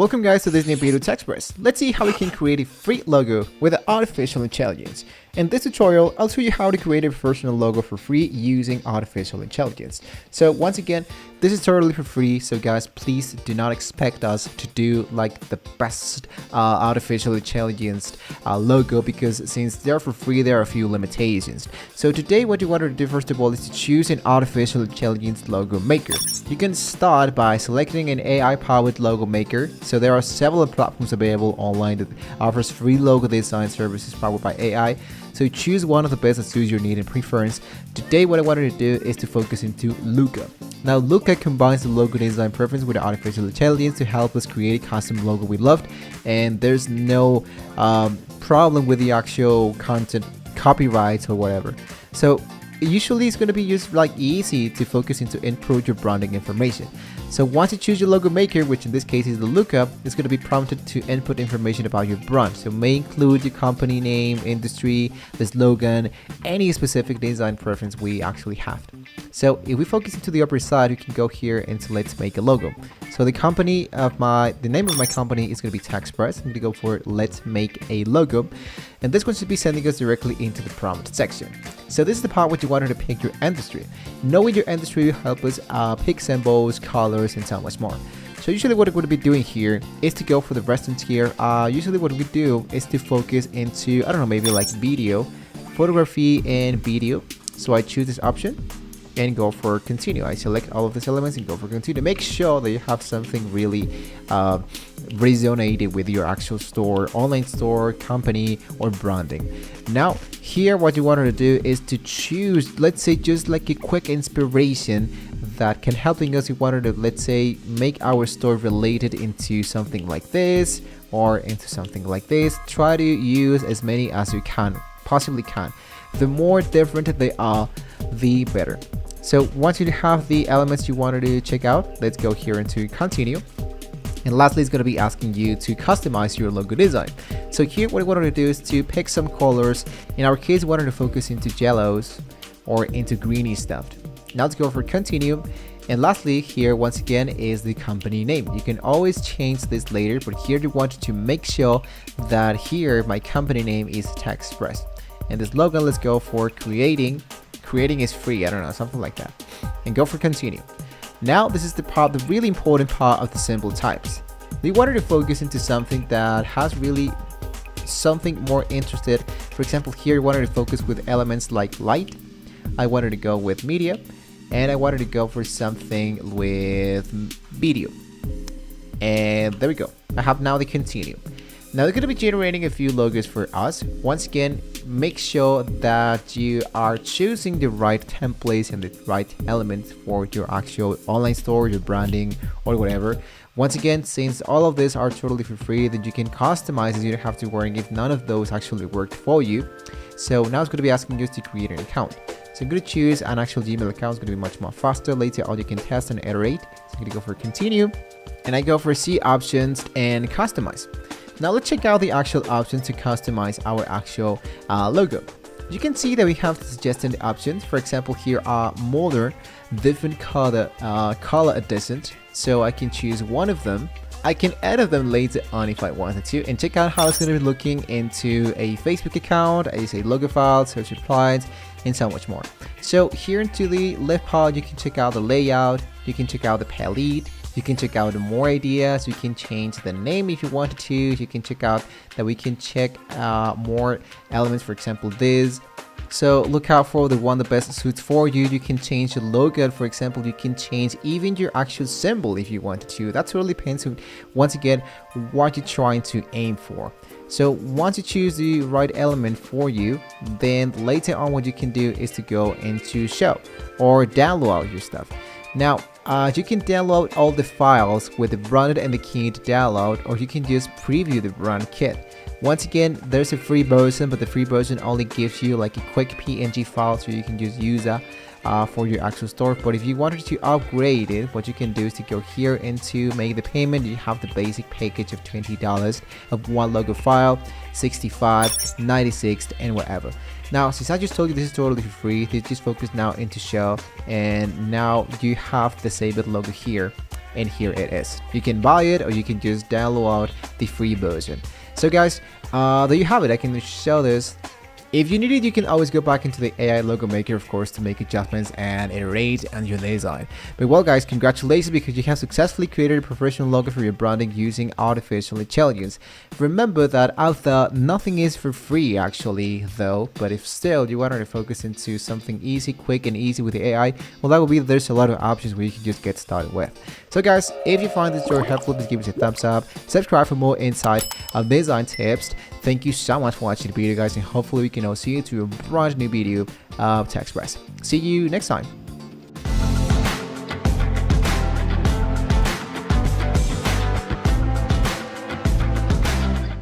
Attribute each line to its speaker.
Speaker 1: Welcome guys to this new video TechExpress. Let's see how we can create a free logo with artificial intelligence. In this tutorial, I'll show you how to create a professional logo for free using artificial intelligence. So once again, this is totally for free. So guys, please do not expect us to do like the best artificial intelligence logo, because since they're for free, there are a few limitations. So today what you want to do first of all is to choose an artificial intelligence logo maker. You can start by selecting an AI powered logo maker. So there are several platforms available online that offers free logo design services powered by AI. So choose one of the best that suits your need and preference. Today what I wanted to do is to focus into Luca. Now Luca combines the logo design preference with artificial intelligence to help us create a custom logo we loved, and there's no problem with the actual content copyrights or whatever. So usually it's going to be used like easy to focus into improve your branding information. So once you choose your logo maker, which in this case is the Luca, it's going to be prompted to input information about your brand. So may include your company name, industry, the slogan, any specific design preference we actually have. So if we focus into the upper side, we can go here into let's make a logo. So the name of my company is going to be TechExpress. I'm going to go for let's make a logo, and this one should be sending us directly into the prompt section. So this is the part where you wanted to pick your industry. Knowing your industry will help us pick symbols, colors, and so much more. So usually what we're going to be doing here is to go for the restaurant tier. Usually what we do is to focus into, I don't know, maybe like video, photography, and video. So I choose this option and go for continue. I select all of these elements and go for continue. Make sure that you have something really resonated with your actual store, online store, company, or branding. Now here what you wanted to do is to choose, let's say, just like a quick inspiration that can helping us. You wanted to, let's say, make our store related into something like this or into something like this. Try to use as many as you possibly can. The more different they are, the better. So once you have the elements you wanted to check out, let's go here into continue. And lastly, it's going to be asking you to customize your logo design. So here what we wanted to do is to pick some colors. In our case, we wanted to focus into yellows or into greeny stuff. Now let's go for continue. And lastly, here once again is the company name. You can always change this later, but here you want to make sure that here my company name is TechExpress. And this logo, let's go for creating is free, I don't know, something like that, and go for continue. Now this is the part, the really important part of the symbol types. We wanted to focus into something that has really something more interested. For example, here I wanted to focus with elements like light. I wanted to go with media, and I wanted to go for something with video. And there we go. I have now the continue. Now they're going to be generating a few logos for us. Once again, make sure that you are choosing the right templates and the right elements for your actual online store, your branding, or whatever. Once again, since all of these are totally for free, then you can customize it. You don't have to worry if none of those actually worked for you. So now it's going to be asking you to create an account. So I'm going to choose an actual Gmail account. It's going to be much more faster. Later on, you can test and iterate. So I'm going to go for continue, and I go for see options and customize. Now let's check out the actual options to customize our actual logo. You can see that we have the suggested options. For example, here are more different color additions. So I can choose one of them. I can edit them later on if I wanted to, and check out how it's going to be looking into a Facebook account, as a logo file, search appliance, and so much more. So here into the left part, you can check out the layout, you can check out the palette, you can check out more ideas, you can change the name if you wanted to, you can check out that we can check more elements, for example this. So look out for the one that best suits for you. You can change the logo, for example, you can change even your actual symbol if you wanted to. That totally depends on, once again, what you're trying to aim for. So once you choose the right element for you, then later on what you can do is to go into show or download your stuff. Now you can download all the files with the branded and the key to download, or you can just preview the brand kit. Once again, there's a free version, but the free version only gives you like a quick PNG file, so you can just use that for your actual store. But if you wanted to upgrade it, what you can do is to go here into make the payment. You have the basic package of $20 of one logo file, 65, 96, and whatever. Now, since I just told you this is totally free, just focus now into show, and now you have the Save It logo here. and here it is. You can buy it or you can just download the free version. So guys, there you have it. I can show this. If you need it, you can always go back into the AI logo maker, of course, to make adjustments and iterate on your design. But well guys, congratulations, because you have successfully created a professional logo for your branding using artificial intelligence. Remember that out there, nothing is for free actually though, but if still you wanted to focus into something easy, quick and easy with the AI, well that will be, there's a lot of options where you can just get started with. So guys, if you find this video helpful, please give us a thumbs up, subscribe for more insight on design tips. Thank you so much for watching the video guys, and hopefully we can all see you to a brand new video of TechExpress. See you next time.